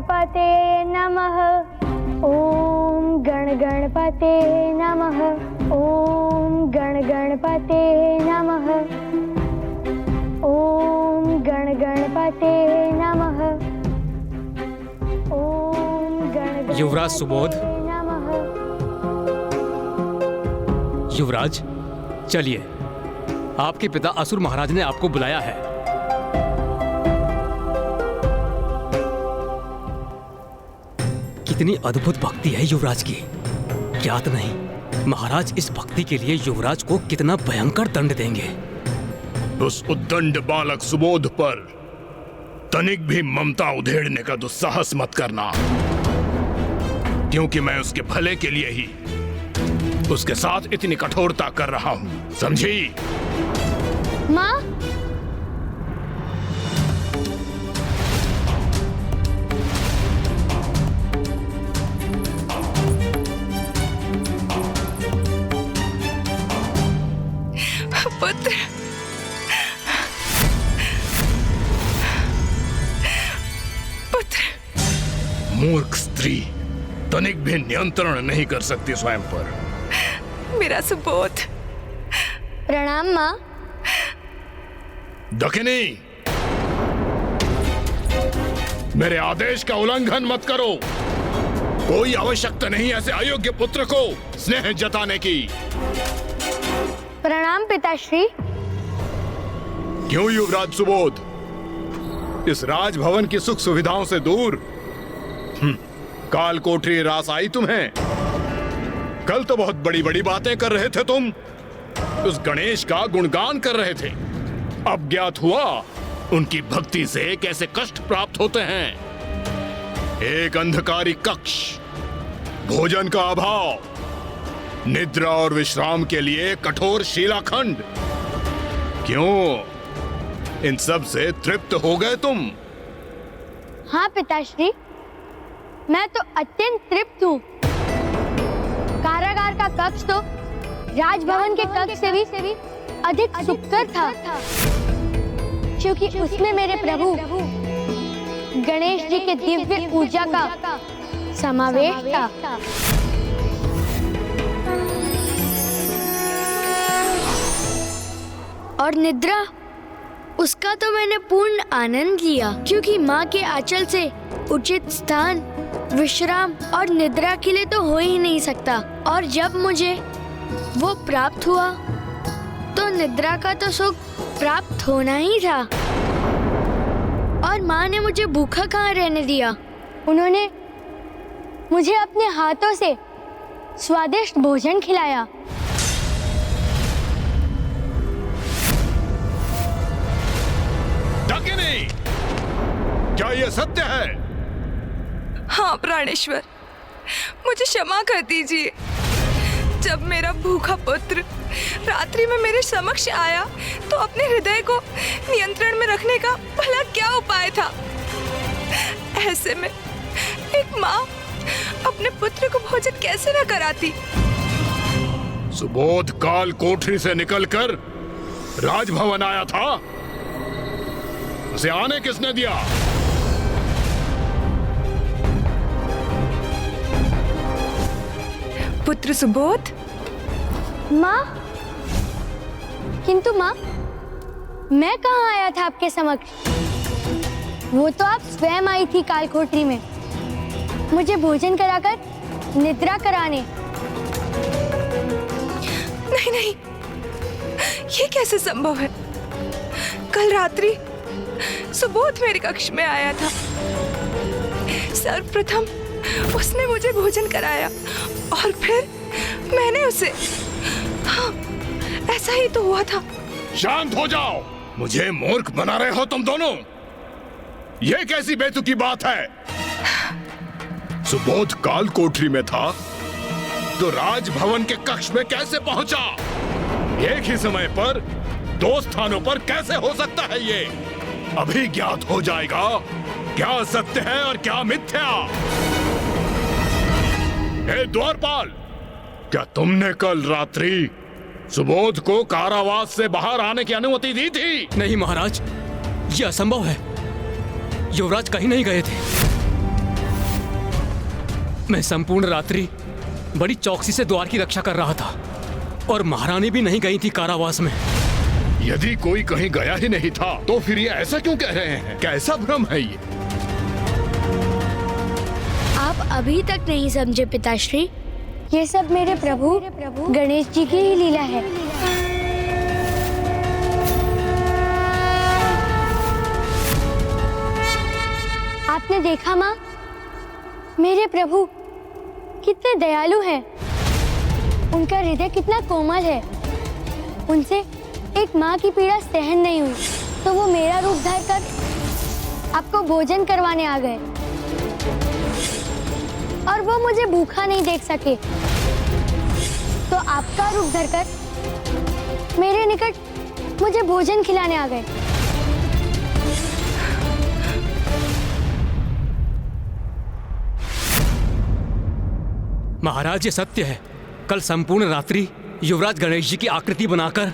गणपते नमः। ओम गणपते नमः। ओम गणपते नमः। ओम गणपते नमः। ओम गणपते युवराज सुबोध। नमः। युवराज चलिए, आपके पिता असुर महाराज ने आपको बुलाया है। कितनी अद्भुत भक्ति है युवराज की, ज्ञात नहीं महाराज इस भक्ति के लिए युवराज को कितना भयंकर दंड देंगे। उस उद्दंड बालक सुबोध पर तनिक भी ममता उधेड़ने का दुस्साहस मत करना, क्योंकि मैं उसके भले के लिए ही उसके साथ इतनी कठोरता कर रहा हूं, समझी? माँ, पुत्र, पुत्र। मूर्ख स्त्री तनिक भी नियंत्रण नहीं कर सकती स्वयं पर। मेरा सुबोध। प्रणाम माँ। दखिनी, मेरे आदेश का उल्लंघन मत करो। कोई आवश्यकता नहीं ऐसे अयोग्य पुत्र को स्नेह जताने की। प्रणाम पिताश्री। क्यों युवराज सुबोध, इस राजभवन की सुख सुविधाओं से दूर काल कोठरी रास आई तुम्हें? कल तो बहुत बड़ी बड़ी बातें कर रहे थे तुम, उस गणेश का गुणगान कर रहे थे। अब ज्ञात हुआ उनकी भक्ति से कैसे कष्ट प्राप्त होते हैं। एक अंधकारी कक्ष, भोजन का अभाव, निद्रा और विश्राम के लिए कठोर शिलाखंड। क्यों, इन सब से तृप्त हो गए तुम? हाँ पिताश्री, मैं तो अत्यंत तृप्त हूँ। कारागार का कक्ष तो राजभवन के कक्ष से भी अधिक सुखकर था, क्योंकि उसमें मेरे प्रभु गणेश जी के दिव्य ऊर्जा का समावेश था। और निद्रा, उसका तो मैंने पूर्ण आनंद लिया, क्योंकि माँ के आंचल से उचित स्थान, विश्राम और निद्रा के लिए तो हो ही नहीं सकता। और जब मुझे वो प्राप्त हुआ तो निद्रा का तो सुख प्राप्त होना ही था। और माँ ने मुझे भूखा कहाँ रहने दिया। उन्होंने मुझे अपने हाथों से स्वादिष्ट भोजन खिलाया। डाकिनी, क्या यह सत्य है? हाँ प्राणेश्वर, मुझे क्षमा कर दीजिए। जब मेरा भूखा पुत्र रात्रि में मेरे समक्ष आया तो अपने हृदय को नियंत्रण में रखने का भला क्या उपाय था। ऐसे में एक माँ अपने पुत्र को भोजन कैसे न कराती। सुबोध काल कोठरी से निकलकर राजभवन आया था, उसे आने किसने दिया? पुत्र सुबोध। माँ, किंतु माँ, मैं कहाँ आया था आपके समक्ष? वो तो आप स्वयं आई थी कालकोठरी में, मुझे भोजन कराकर निद्रा कराने। नहीं नहीं, ये कैसे संभव है? कल रात्रि सुबोध मेरे कक्ष में आया था। सर्वप्रथम उसने मुझे भोजन कराया और फिर मैंने उसे। हाँ, ऐसा ही तो हुआ था। शांत हो जाओ, मुझे मूर्ख बना रहे हो तुम दोनों। यह कैसी बेतुकी बात है? सुबोध काल कोठरी में था तो राजभवन के कक्ष में कैसे पहुंचा? एक ही समय पर दो स्थानों पर कैसे हो सकता है ये? अभी ज्ञात हो जाएगा क्या सत्य है और क्या मिथ्या। हे द्वारपाल, क्या तुमने कल रात्रि सुबोध को कारावास से बाहर आने की अनुमति दी थी? नहीं महाराज, यह असंभव है। युवराज कहीं नहीं गए थे। मैं संपूर्ण रात्रि बड़ी चौकसी से द्वार की रक्षा कर रहा था और महारानी भी नहीं गई थी कारावास में। यदि कोई कहीं गया ही नहीं था तो फिर ये ऐसा क्यों कह रहे हैं? कैसा भ्रम है ये? आप अभी तक नहीं समझे पिताश्री, ये सब मेरे प्रभु गणेश जी की ही लीला है। आपने देखा माँ, मेरे प्रभु कितने दयालु हैं। उनका हृदय कितना कोमल है। उनसे एक माँ की पीड़ा सहन नहीं हुई तो वो मेरा रूप धरकर आपको भोजन करवाने आ गए और वो मुझे भूखा नहीं देख सके तो आपका रूप धरकर मेरे निकट मुझे भोजन खिलाने आ गए। महाराज, ये सत्य है। कल संपूर्ण रात्रि युवराज गणेश जी की आकृति बनाकर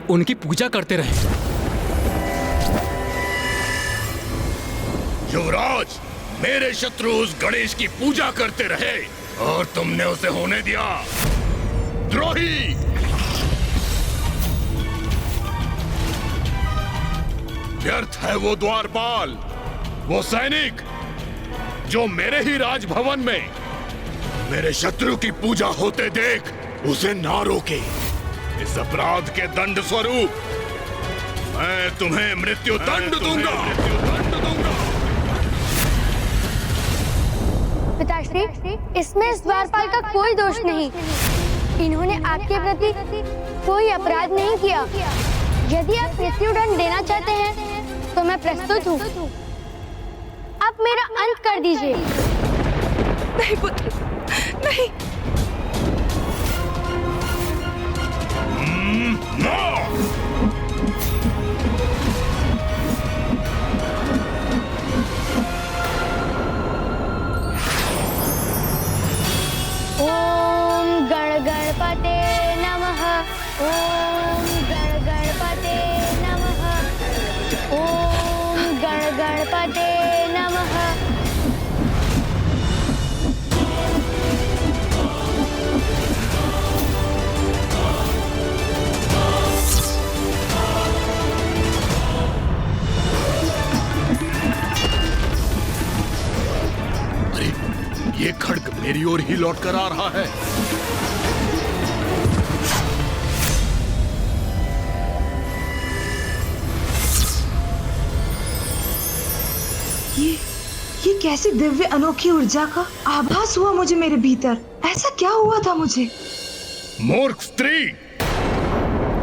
उनकी पूजा करते रहे। युवराज, मेरे शत्रु उस गणेश की पूजा करते रहे और तुमने उसे होने दिया। द्रोही! व्यर्थ है वो द्वारपाल, वो सैनिक जो मेरे ही राजभवन में मेरे शत्रु की पूजा होते देख उसे ना रोके। इस अपराध के दंड स्वरूप मैं तुम्हें मृत्यु दंड दूंगा। पिताश्री, इसमें इस द्वारपाल का कोई दोष नहीं। इन्होंने आपके प्रति कोई अपराध नहीं किया। यदि आप मृत्युदंड देना चाहते हैं तो मैं प्रस्तुत हूँ। आप मेरा अंत कर दीजिए। नहीं पुत्र, नहीं। ओम गण गणपते नमः। ओम गण गणपते नमः। ओम गण गणपते नमः। ये खड्ग मेरी ओर ही लौट कर आ रहा है। ये कैसी दिव्य अनोखी ऊर्जा का आभास हुआ मुझे मेरे भीतर। ऐसा क्या हुआ था मुझे? मूर्ख स्त्री,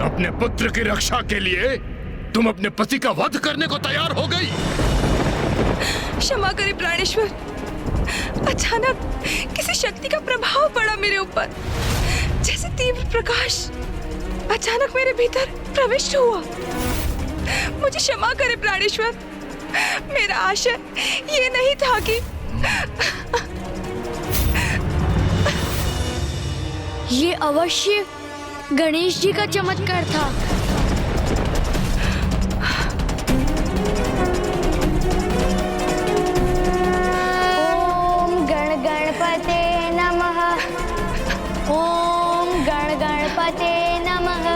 अपने पुत्र की रक्षा के लिए तुम अपने पति का वध करने को तैयार हो गई। क्षमा करें प्राणेश्वर, अचानक किसी शक्ति का प्रभाव पड़ा मेरे ऊपर, जैसे तीव्र प्रकाश अचानक मेरे भीतर प्रविष्ट हुआ। मुझे क्षमा करें प्राणेश्वर, मेरा आशय ये नहीं था कि ये अवश्य गणेश जी का चमत्कार था। ओम गण गणपते नमः। ओम गण गणपते नमः।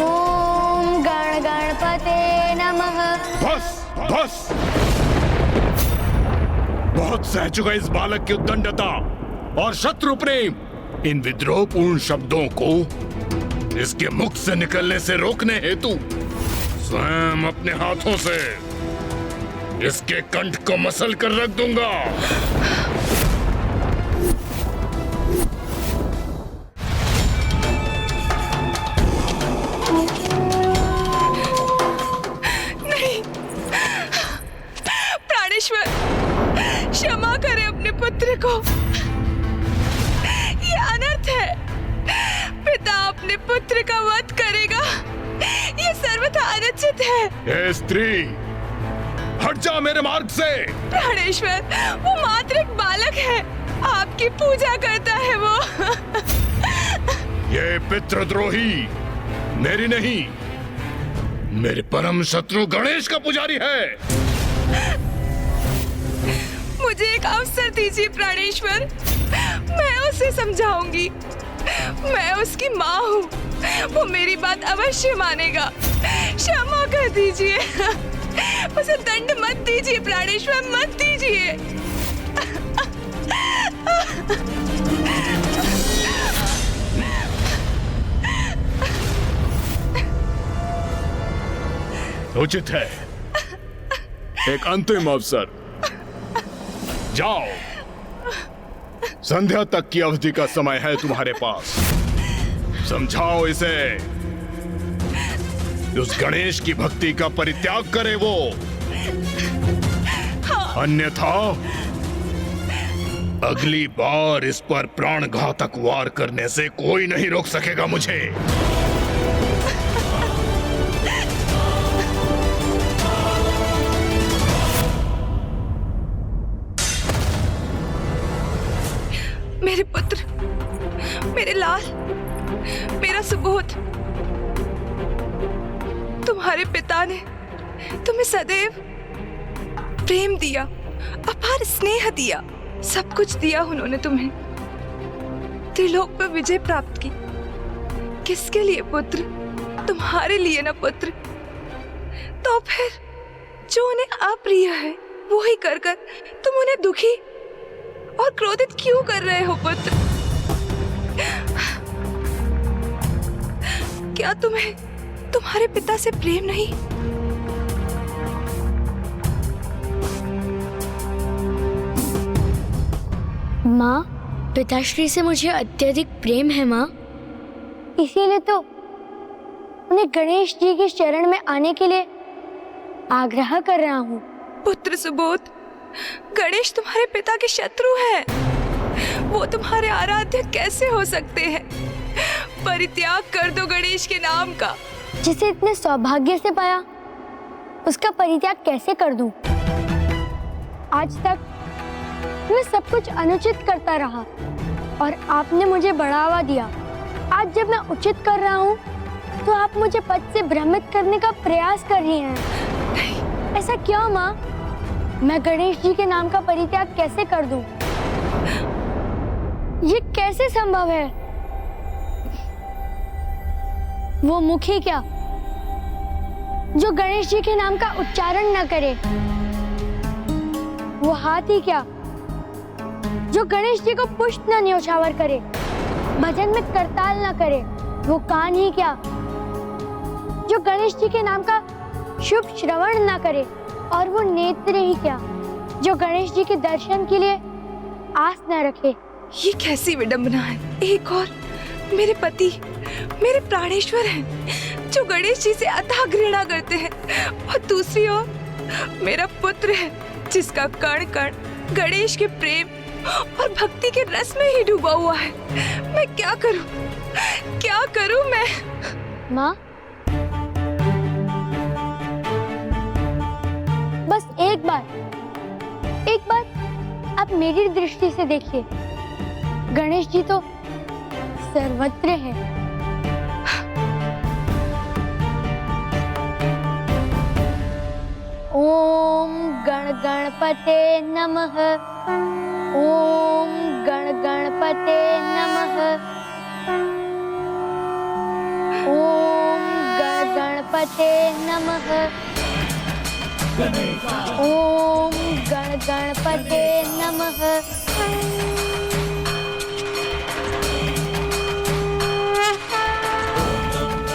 ओम गण गणपते नमः। बस बस, बहुत सह चुका इस बालक की उद्दंडता और शत्रु प्रेम। इन विद्रोहपूर्ण शब्दों को इसके मुख से निकलने से रोकने हेतु स्वयं अपने हाथों से इसके कंठ को मसल कर रख दूंगा। नहीं, प्राणेश्वर क्षमा करें अपने पुत्र को। ये अनर्थ है। पिता अपने पुत्र का वध करेगा, ये सर्वथा अनुचित है। हे स्त्री, हट जा मेरे मार्ग से। प्राणेश्वर, वो मात्र एक बालक है, आपकी पूजा करता है वो। ये पितृद्रोही मेरी नहीं, मेरे परम शत्रु गणेश का पुजारी है। मुझे एक अवसर दीजिए प्राणेश्वर, मैं उसे समझाऊंगी। मैं उसकी माँ हूँ, वो मेरी बात अवश्य मानेगा। क्षमा कर दीजिए, उसे दंड मत दीजिए प्राणेश्वर, मत दीजिए। उचित है, एक अंतिम अवसर। जाओ, संध्या तक की अवधि का समय है तुम्हारे पास। समझाओ इसे, उस गणेश की भक्ति का परित्याग करे वो, अन्यथा अगली बार इस पर प्राणघातक वार करने से कोई नहीं रोक सकेगा मुझे। मेरे पुत्र, मेरे लाल, मेरा सुबोध, तुम्हारे पिता ने तुम्हें सदैव प्रेम दिया, अपार स्नेह दिया, सब कुछ दिया उन्होंने तुम्हें। त्रिलोक पर विजय प्राप्त की, किसके लिए पुत्र? तुम्हारे लिए ना पुत्र। तो फिर जो उन्हें अप्रिय है वो ही कर कर तुम उन्हें दुखी और क्रोधित क्यों कर रहे हो पुत्र? क्या तुम्हें तुम्हारे पिता से प्रेम नहीं? माँ, पिताश्री से मुझे अत्यधिक प्रेम है माँ, इसीलिए तो उन्हें गणेश जी के शरण में आने के लिए आग्रह कर रहा हूँ। पुत्र सुबोध, गणेश तुम्हारे पिता के शत्रु हैं। वो तुम्हारे आराध्य कैसे हो सकते हैं? परित्याग कर दो गणेश के नाम का। जिसे इतने सौभाग्य से पाया, उसका परित्याग कैसे कर दूं? आज तक मैं सब कुछ अनुचित करता रहा और आपने मुझे बढ़ावा दिया। आज जब मैं उचित कर रहा हूँ तो आप मुझे पद से भ्रमित करने का प्रयास कर रही हैं। ऐसा क्यों माँ? मैं गणेश जी के नाम का परित्याग कैसे कर दूं? ये कैसे संभव है? वो मुख ही क्या जो गणेश जी के नाम का उच्चारण न करे? वो हाथ ही क्या जो गणेश जी को पुष्प न न्योछावर करे, भजन में करताल न करे? वो कान ही क्या जो गणेश जी के नाम का शुभ श्रवण न करे? और वो नेत्र ही क्या जो गणेश जी के दर्शन के लिए आस न रखे? ये कैसी विडंबना है। एक और मेरे पति, मेरे प्राणेश्वर हैं जो गणेश जी से अथाह घृणा करते हैं, और दूसरी ओर मेरा पुत्र है जिसका कण कण गणेश के प्रेम और भक्ति के रस में ही डूबा हुआ है। मैं क्या करूं? क्या करूं मैं? माँ, बस एक बार आप मेरी दृष्टि से देखिए। गणेश जी तो सर्वत्र है। ओम गण गणपते नमः। ओम गण गणपते नमः। ओम गण गणपते नमः। ओम गण गणपते नमः।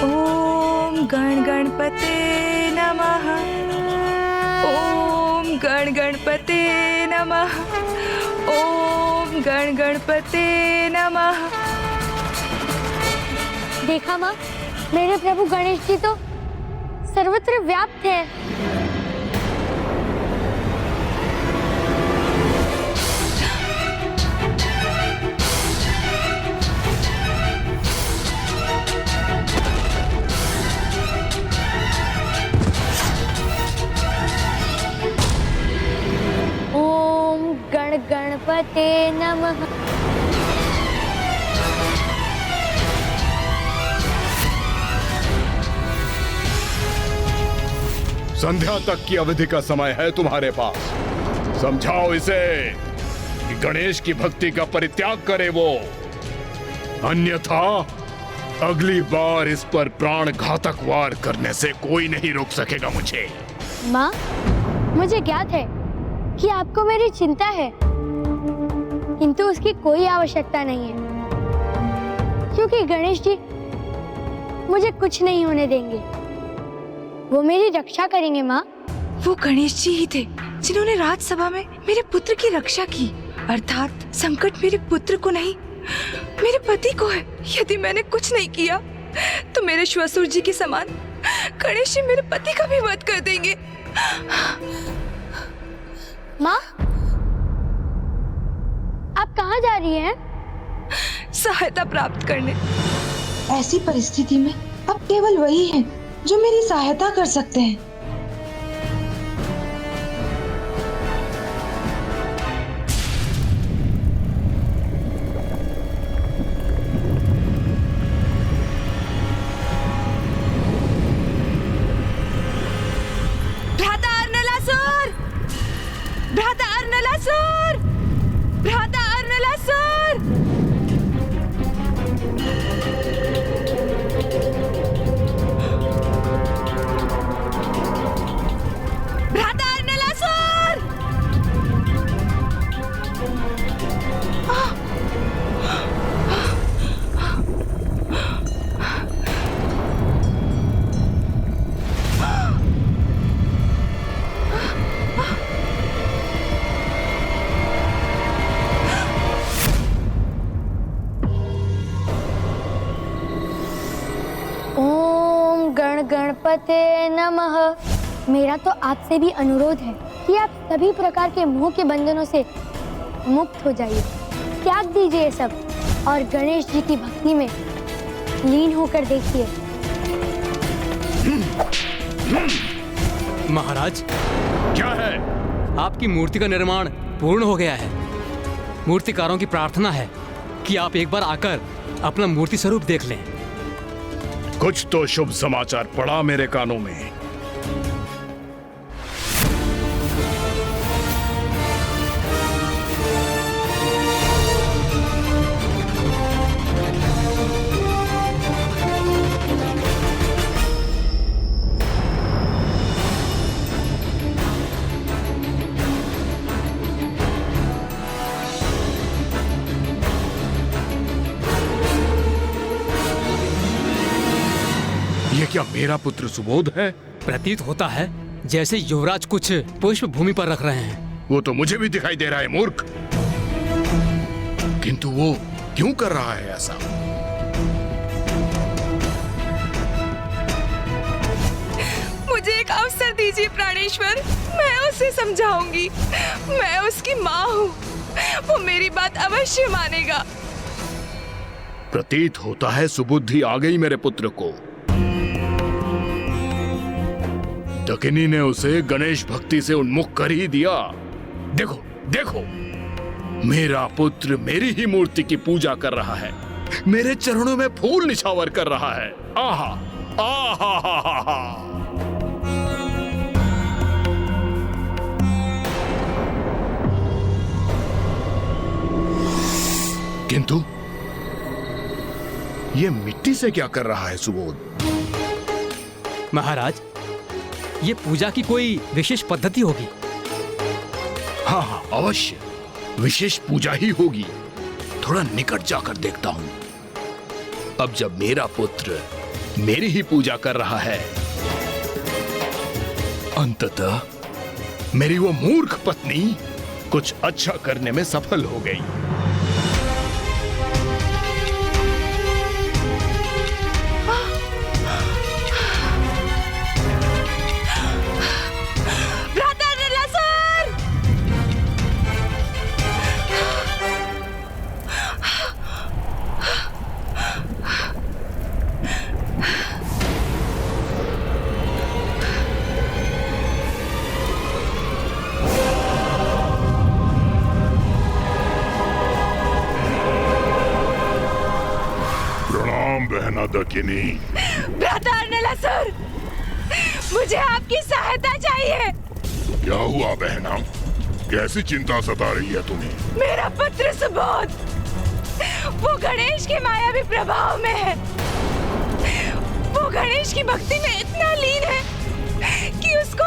ओम गण गणपते नमः। ओम गण गणपते नमः। ओम गण गणपते नमः। देखा माँ, मेरे प्रभु गणेश जी तो सर्वत्र व्याप्त है। ओम गण गणपते नमः। संध्या तक की अवधि का समय है तुम्हारे पास। समझाओ इसे कि गणेश की भक्ति का परित्याग करे वो, अन्यथा अगली बार इस पर प्राणघातक वार करने से कोई नहीं रोक सकेगा मुझे। माँ, मुझे ज्ञात है कि आपको मेरी चिंता है, किंतु उसकी कोई आवश्यकता नहीं है, क्योंकि गणेश जी मुझे कुछ नहीं होने देंगे। वो मेरी रक्षा करेंगे माँ। वो गणेश जी ही थे जिन्होंने राज्यसभा में मेरे पुत्र की रक्षा की, अर्थात संकट मेरे पुत्र को नहीं, मेरे पति को है। यदि मैंने कुछ नहीं किया तो मेरे श्वशुर जी के समान गणेश जी मेरे पति का भी वध कर देंगे। माँ, आप कहाँ जा रही हैं? सहायता प्राप्त करने। ऐसी परिस्थिति में अब केवल वही है जो मेरी सहायता कर सकते हैं। भ्राता अर्नलासुर! भ्राता अर्नलासुर! भ्राता अर्नलासुर! भ्राता अर्नलासुर! ओम गण गणपते नमः। मेरा तो आपसे भी अनुरोध है कि आप सभी प्रकार के मोह के बंधनों से मुक्त हो जाइए, त्याग दीजिए ये सब और गणेश जी की भक्ति में लीन होकर देखिए। महाराज, क्या है? आपकी मूर्ति का निर्माण पूर्ण हो गया है। मूर्तिकारों की प्रार्थना है कि आप एक बार आकर अपना मूर्ति स्वरूप देख लें। कुछ तो शुभ समाचार पड़ा मेरे कानों में। ये क्या मेरा पुत्र सुबोध है? प्रतीत होता है जैसे युवराज कुछ पुष्प भूमि पर रख रहे हैं। वो तो मुझे भी दिखाई दे रहा है मूर्ख, किंतु वो क्यों कर रहा है ऐसा? मुझे एक अवसर दीजिए प्राणेश्वर, मैं उसे समझाऊंगी। मैं उसकी माँ हूँ, वो मेरी बात अवश्य मानेगा। प्रतीत होता है सुबुद्धि आ गई मेरे पुत्र को। दकिनी ने उसे गणेश भक्ति से उन्मुख कर ही दिया। देखो देखो, मेरा पुत्र मेरी ही मूर्ति की पूजा कर रहा है, मेरे चरणों में फूल निछावर कर रहा है। आहा आहा हा हा। किंतु ये मिट्टी से क्या कर रहा है सुबोध? महाराज, ये पूजा की कोई विशेष पद्धति होगी। हाँ हाँ अवश्य, विशेष पूजा ही होगी। थोड़ा निकट जाकर देखता हूं। अब जब मेरा पुत्र मेरी ही पूजा कर रहा है, अंततः मेरी वो मूर्ख पत्नी कुछ अच्छा करने में सफल हो गई। बहना दकिनी। भ्राता अर्नलासुर, मुझे आपकी सहायता चाहिए। क्या हुआ बहना? कैसी चिंता सता रही है तुम्हें? मेरा पुत्र सुबोध, वो गणेश के मायावी प्रभाव में है। वो गणेश की भक्ति में इतना लीन है कि उसको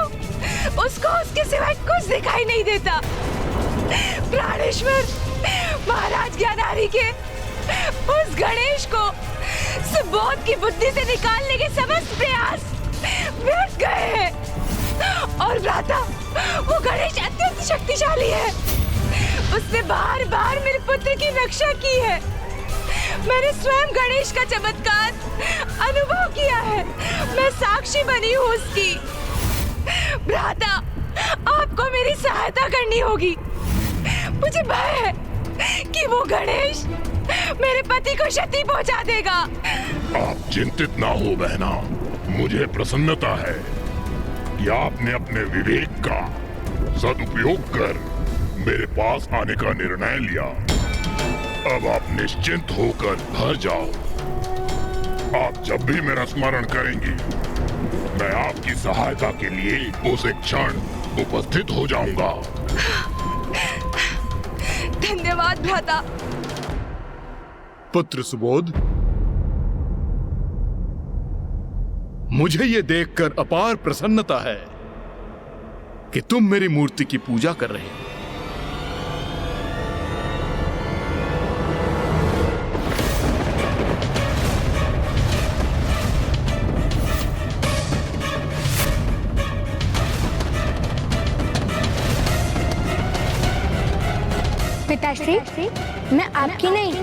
उसके सिवाय कुछ दिखाई नहीं देता। प्राणेश्वर, महाराज ज्ञानारी के उस गणेश को सुबोध की बुद्धि से निकालने के समस्त प्रयास व्यर्थ गए हैं। और भ्राता, वो गणेश अत्यंत शक्तिशाली है। उसने बार बार मेरे पुत्र की रक्षा की है। मैंने स्वयं गणेश का चमत्कार अनुभव किया है। मैं साक्षी बनी हूँ उसकी। भ्राता, आपको मेरी सहायता करनी होगी। मुझे भय है कि वो गणेश मेरे पति को क्षति पहुंचा देगा। आप चिंतित ना हो बहना। मुझे प्रसन्नता है कि आपने अपने विवेक का सदुपयोग कर मेरे पास आने का निर्णय लिया। अब आप निश्चिंत होकर घर जाओ। आप जब भी मेरा स्मरण करेंगी, मैं आपकी सहायता के लिए उस एक क्षण उपस्थित हो जाऊंगा। धन्यवाद भ्राता। पुत्र सुबोध, मुझे ये देखकर अपार प्रसन्नता है कि तुम मेरी मूर्ति की पूजा कर रहे हो। पिताश्री, मैं आपकी नहीं,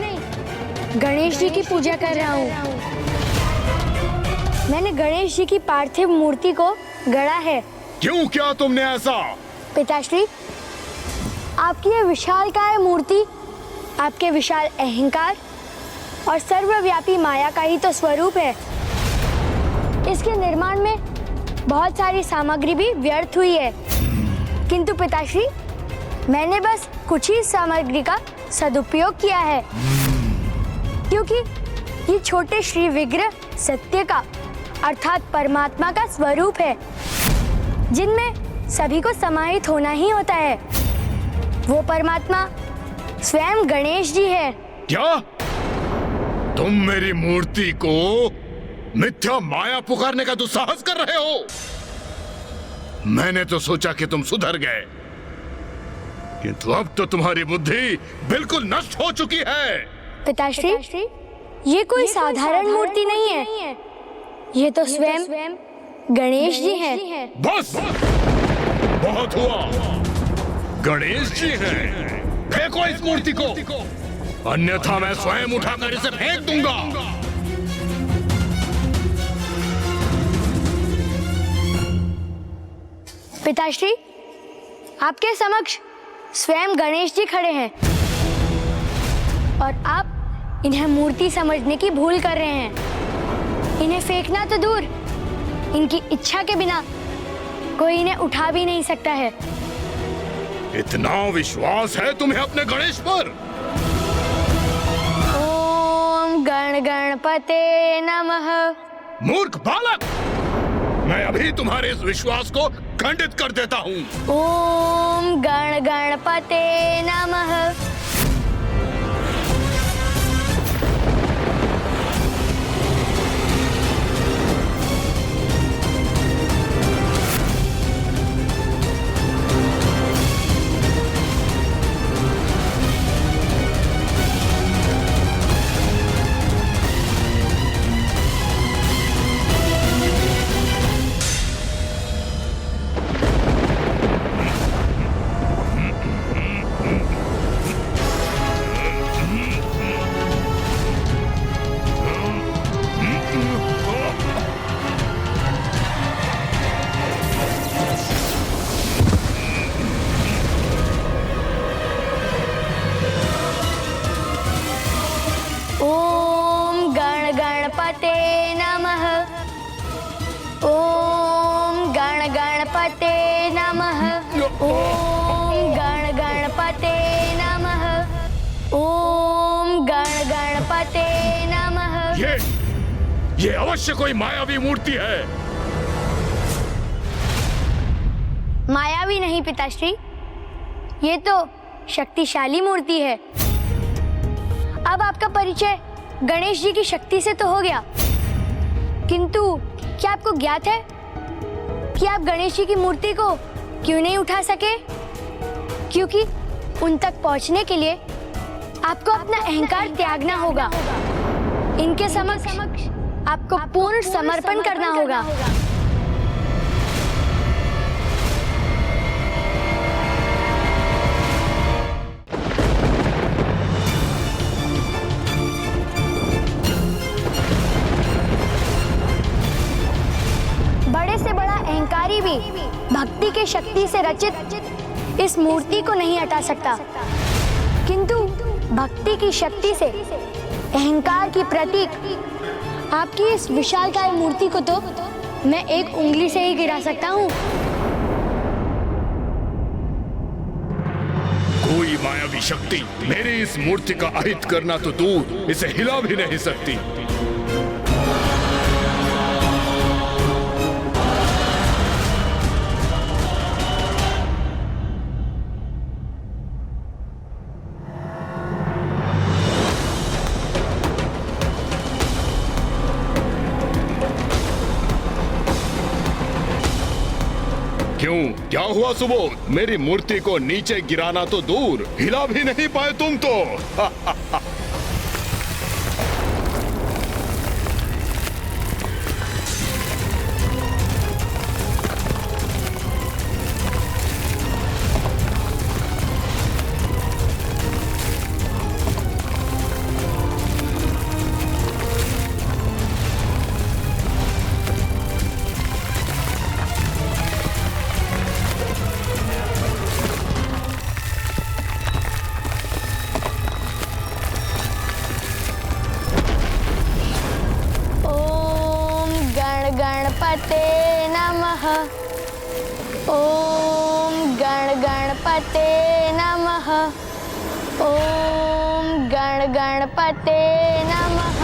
गणेश जी की पूजा कर रहा हूँ। मैंने गणेश जी की पार्थिव मूर्ति को गढ़ा है। क्यों किया तुमने ऐसा? पिताश्री, आपकी यह विशालकाय मूर्ति आपके विशाल अहंकार और सर्वव्यापी माया का ही तो स्वरूप है। इसके निर्माण में बहुत सारी सामग्री भी व्यर्थ हुई है, किंतु पिताश्री, मैंने बस कुछ ही सामग्री का सदुपयोग किया है, क्योंकि ये छोटे श्री विग्रह सत्य का अर्थात परमात्मा का स्वरूप है, जिनमें सभी को समाहित होना ही होता है। वो परमात्मा स्वयं गणेश जी है। क्या तुम मेरी मूर्ति को मिथ्या माया पुकारने का दुस्साहस कर रहे हो? मैंने तो सोचा कि तुम सुधर गए, किंतु अब तो तुम्हारी बुद्धि बिल्कुल नष्ट हो चुकी है। पिताश्री, ये कोई साधारण मूर्ति नहीं है, ये तो स्वयं गणेश जी हैं। बस, बहुत हुआ। गणेश जी हैं। फेंको इस मूर्ति को, अन्यथा मैं स्वयं उठाकर इसे फेंक दूंगा। पिताश्री, आपके समक्ष स्वयं गणेश जी खड़े हैं और आप इन्हें मूर्ति समझने की भूल कर रहे हैं। इन्हें फेंकना तो दूर, इनकी इच्छा के बिना कोई इन्हें उठा भी नहीं सकता है। इतना विश्वास है तुम्हें अपने गणेश पर? ओम गण गणपते नमः। मूर्ख बालक, मैं अभी तुम्हारे इस विश्वास को खंडित कर देता हूँ। ओम गण गणपते नमः। ओम गण गणपते नमः। ओम गण गणपते नमः। ये अवश्य कोई मायावी मूर्ति है। मायावी नहीं पिताश्री, ये तो शक्तिशाली मूर्ति है। अब आपका परिचय गणेश जी की शक्ति से तो हो गया, किंतु क्या आपको ज्ञात है कि आप गणेश जी की मूर्ति को क्यों नहीं उठा सके? क्योंकि उन तक पहुंचने के लिए आपको अपना अहंकार त्यागना होगा। इनके समक्ष आपको पूर्ण समर्पण करना होगा। बड़े से बड़ा अहंकारी भी भक्ति की शक्ति से रचित इस मूर्ति को नहीं हटा सकता, किंतु भक्ति की शक्ति से अहंकार की प्रतीक आपकी इस विशालकाय मूर्ति को तो मैं एक उंगली से ही गिरा सकता हूँ। कोई मायावी शक्ति मेरी इस मूर्ति का अहित करना तो दूर, इसे हिला भी नहीं सकती। क्यों, क्या हुआ सुबोध? मेरी मूर्ति को नीचे गिराना तो दूर, हिला भी नहीं पाए तुम तो। गणपते नमः। ओम गणपते नमः। ओम गणपते नमः।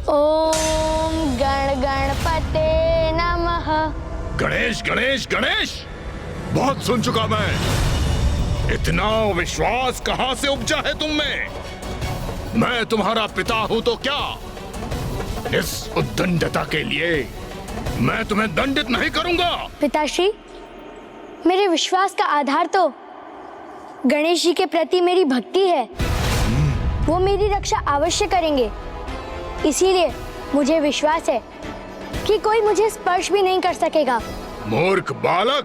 ओम गणपते नमः। गणेश गणेश गणेश, बहुत सुन चुका मैं। इतना विश्वास कहां से उपजा है तुम में? मैं तुम्हारा पिता हूं तो क्या? इस उद्दंडता के लिए मैं तुम्हें दंडित नहीं करूंगा। पिताश्री, मेरे विश्वास का आधार तो गणेश जी के प्रति मेरी भक्ति है। वो मेरी रक्षा अवश्य करेंगे, इसीलिए मुझे विश्वास है कि कोई मुझे स्पर्श भी नहीं कर सकेगा। मूर्ख बालक,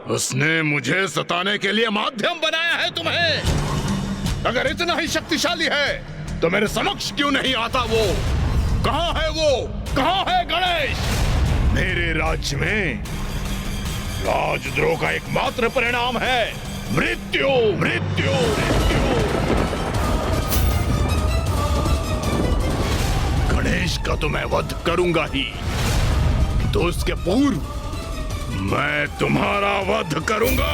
उसने मुझे सताने के लिए माध्यम बनाया है तुम्हें। अगर इतना ही शक्तिशाली है तो मेरे समक्ष क्यों नहीं आता? वो कहाँ है? वो कहाँ है गणेश? मेरे राज्य में राजद्रोह का एकमात्र परिणाम है मृत्यु, मृत्यु, मृत्यु। गणेश का तो मैं वध करूंगा ही, तो उसके पूर्व मैं तुम्हारा वध करूंगा।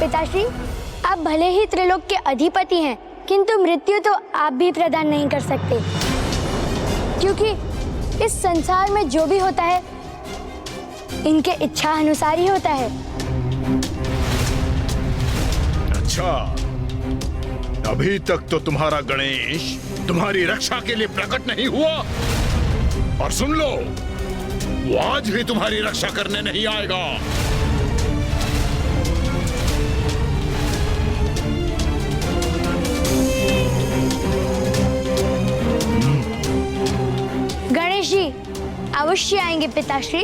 पिताश्री, आप भले ही त्रिलोक के अधिपति हैं, किंतु मृत्यु तो आप भी प्रदान नहीं कर सकते, क्योंकि इस संसार में जो भी होता है इनके इच्छा अनुसार ही होता है। अच्छा, अभी तक तो तुम्हारा गणेश तुम्हारी रक्षा के लिए प्रकट नहीं हुआ, और सुन लो, वो आज भी तुम्हारी रक्षा करने नहीं आएगा। गणेश जी अवश्य आएंगे पिताश्री।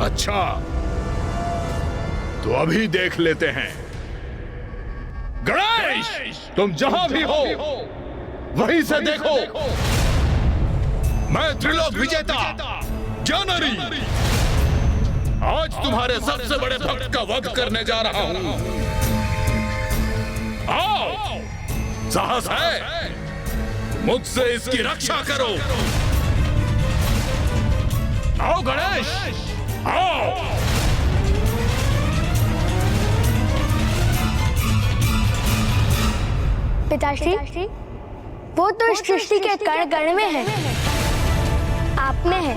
अच्छा, तो अभी देख लेते हैं। गणेश, तुम जहां भी हो वहीं से देखो। मैं त्रिलोक विजेता जानरी आज तुम्हारे सबसे बड़े भक्त का वध करने जा रहा हूं। आओ, साहस है मुझसे इसकी रक्षा करो। आओ गणेश, आओ। पिताश्री, वो तो इस सृष्टि के कण कण में है, आप में है,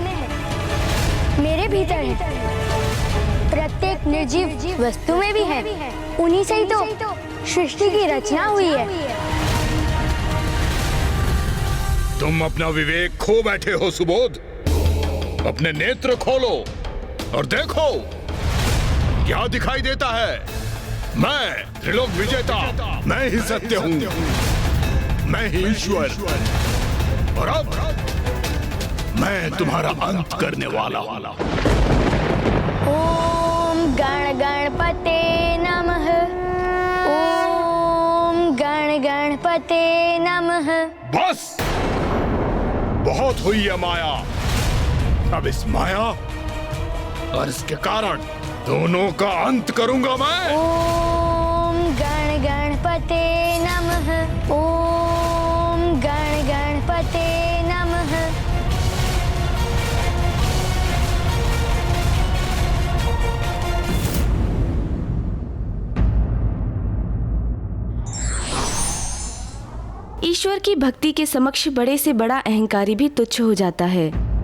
मेरे भीतर है, प्रत्येक निर्जीव वस्तु में भी है। उन्हीं से ही तो सृष्टि की रचना हुई है। तुम अपना विवेक खो बैठे हो सुबोध। अपने नेत्र खोलो और देखो क्या दिखाई देता है। मैं त्रिलोक विजेता, मैं ही सत्य हूँ, मैं ही ईश्वर, और अब मैं तुम्हारा अंत करने वाला हूँ। ओम गण गणपते नमः, ओम गण गणपते नमः। बस, बहुत हुई है माया। अब इस माया और इसके कारण दोनों का अंत करूंगा मैं। ओम गण गणपते नमः, ओम गण गणपते नमः। ईश्वर की भक्ति के समक्ष बड़े से बड़ा अहंकारी भी तुच्छ हो जाता है।